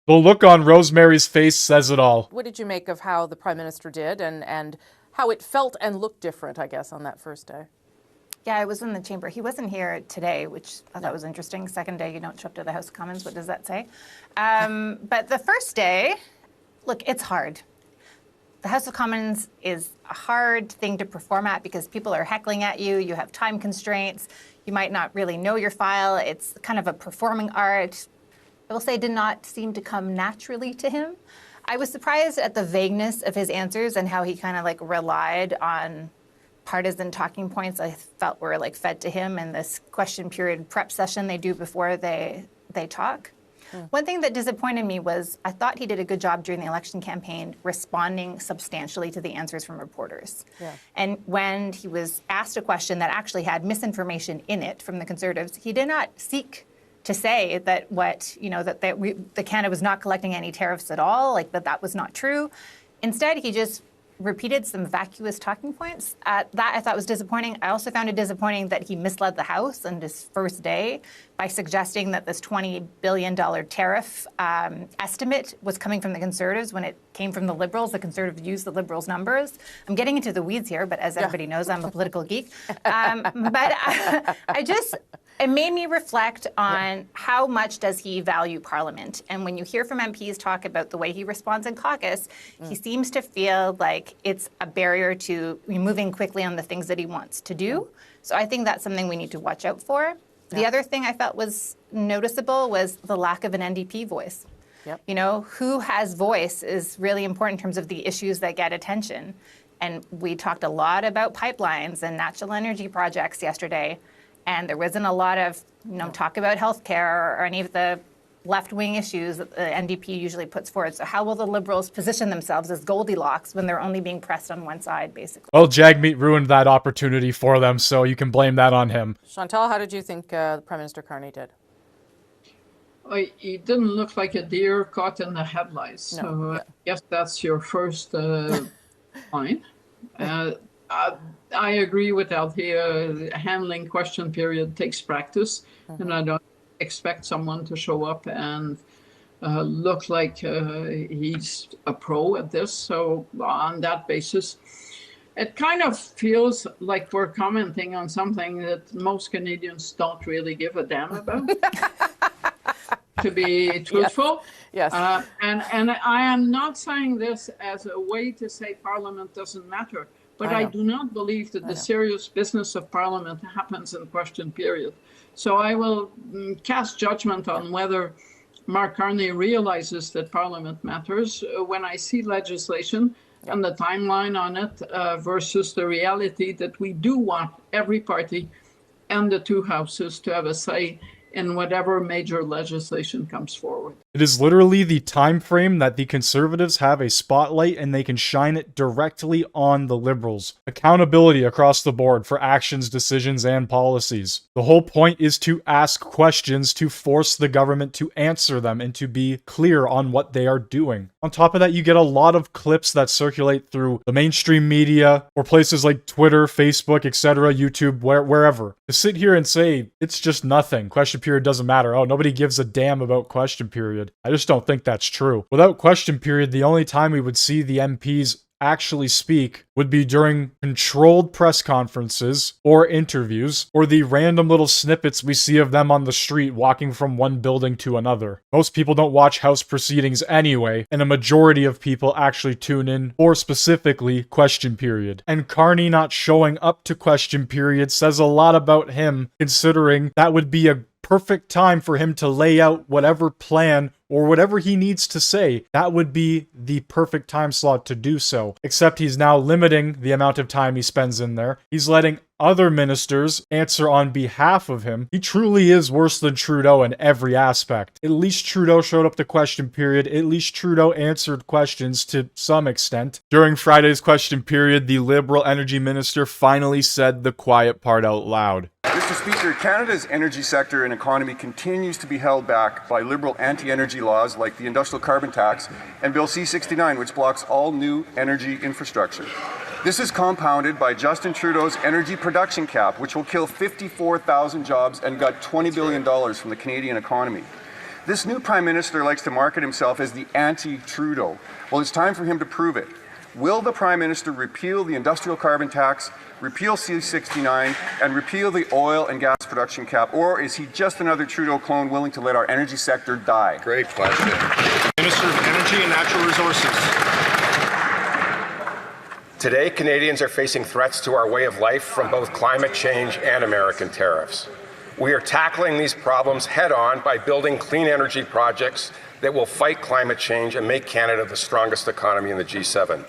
The look on Rosemary's face says it all. What did you make of how the Prime Minister did and how it felt and looked different, I guess, on that first day? Yeah, I was in the chamber. He wasn't here today, which I thought was interesting. Second day, you don't show up to the House of Commons. What does that say? But the first day, look, it's hard. The House of Commons is a hard thing to perform at because people are heckling at you. You have time constraints. You might not really know your file. It's kind of a performing art. I will say it did not seem to come naturally to him. I was surprised at the vagueness of his answers and how he kind of like relied on partisan talking points I felt were like fed to him in this question period prep session they do before they talk. One thing that disappointed me was I thought he did a good job during the election campaign responding substantially to the answers from reporters. Yeah. And when he was asked a question that actually had misinformation in it from the Conservatives, he did not seek to say that that Canada was not collecting any tariffs at all, like that was not true. Instead, he just repeated some vacuous talking points. That I thought was disappointing. I also found it disappointing that he misled the House on his first day by suggesting that this $20 billion tariff estimate was coming from the Conservatives when it came from the Liberals. The Conservatives used the Liberals' numbers. I'm getting into the weeds here, but as everybody knows, I'm a political geek. It made me reflect on how much does he value Parliament. And when you hear from MPs talk about the way he responds in caucus, he seems to feel like it's a barrier to moving quickly on the things that he wants to do. So I think that's something we need to watch out for. The other thing I felt was noticeable was the lack of an NDP voice. Yep. You know, who has voice is really important in terms of the issues that get attention. And we talked a lot about pipelines and natural energy projects yesterday. And there wasn't a lot of talk about healthcare or any of the left-wing issues that the NDP usually puts forward. So how will the Liberals position themselves as Goldilocks when they're only being pressed on one side, basically? Well, Jagmeet ruined that opportunity for them, so you can blame that on him. Chantal, how did you think Prime Minister Carney did? He didn't look like a deer caught in the headlights. No, so I guess that's your first line. I agree with Althea. Handling question period takes practice, and I don't expect someone to show up and look like he's a pro at this. So on that basis, it kind of feels like we're commenting on something that most Canadians don't really give a damn about. To be truthful. Yes. And I am not saying this as a way to say Parliament doesn't matter. But I do not believe that the serious business of Parliament happens in question period. So I will cast judgment on whether Mark Carney realizes that Parliament matters when I see legislation and the timeline on it versus the reality that we do want every party and the two houses to have a say in whatever major legislation comes forward. It is literally the time frame that the Conservatives have a spotlight and they can shine it directly on the Liberals. Accountability across the board for actions, decisions, and policies. The whole point is to ask questions to force the government to answer them and to be clear on what they are doing. On top of that, you get a lot of clips that circulate through the mainstream media or places like Twitter, Facebook, etc., YouTube, wherever. To sit here and say, it's just nothing. Question period doesn't matter. Oh, nobody gives a damn about question period. I just don't think that's true. Without question period, the only time we would see the MPs actually speak would be during controlled press conferences or interviews or the random little snippets we see of them on the street walking from one building to another. Most people don't watch House proceedings anyway, and a majority of people actually tune in for specifically question period. And Carney not showing up to question period says a lot about him, considering that would be a perfect time for him to lay out whatever plan or whatever he needs to say. That would be the perfect time slot to do so. Except he's now limiting the amount of time he spends in there. He's letting other ministers answer on behalf of him. He truly is worse than Trudeau in every aspect. At least Trudeau showed up to question period. At least Trudeau answered questions to some extent. During Friday's question period, the Liberal Energy Minister finally said the quiet part out loud. Mr. Speaker, Canada's energy sector and economy continues to be held back by Liberal anti-energy laws like the Industrial Carbon Tax and Bill C-69, which blocks all new energy infrastructure. This is compounded by Justin Trudeau's energy production cap, which will kill 54,000 jobs and gut $20 billion from the Canadian economy. This new Prime Minister likes to market himself as the anti-Trudeau. Well, it's time for him to prove it. Will the Prime Minister repeal the industrial carbon tax, repeal C-69, and repeal the oil and gas production cap? Or is he just another Trudeau clone willing to let our energy sector die? Great question. Minister of Energy and Natural Resources. Today, Canadians are facing threats to our way of life from both climate change and American tariffs. We are tackling these problems head-on by building clean energy projects that will fight climate change and make Canada the strongest economy in the G7.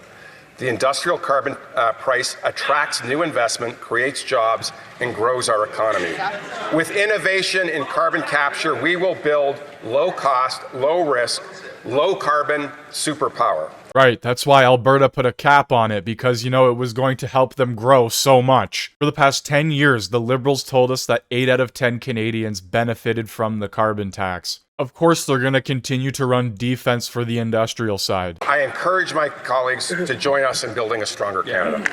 The industrial carbon price attracts new investment, creates jobs, and grows our economy. With innovation in carbon capture, we will build low-cost, low-risk, low-carbon superpower. Right, that's why Alberta put a cap on it, because, you know, it was going to help them grow so much. For the past 10 years, the Liberals told us that 8 out of 10 Canadians benefited from the carbon tax. Of course, they're going to continue to run defense for the industrial side. I encourage my colleagues to join us in building a stronger Canada.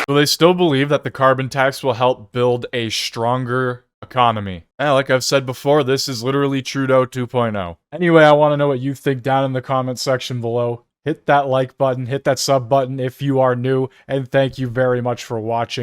So they still believe that the carbon tax will help build a stronger economy. And like I've said before, this is literally Trudeau 2.0. Anyway, I want to know what you think down in the comment section below. Hit that like button, hit that sub button if you are new, and thank you very much for watching.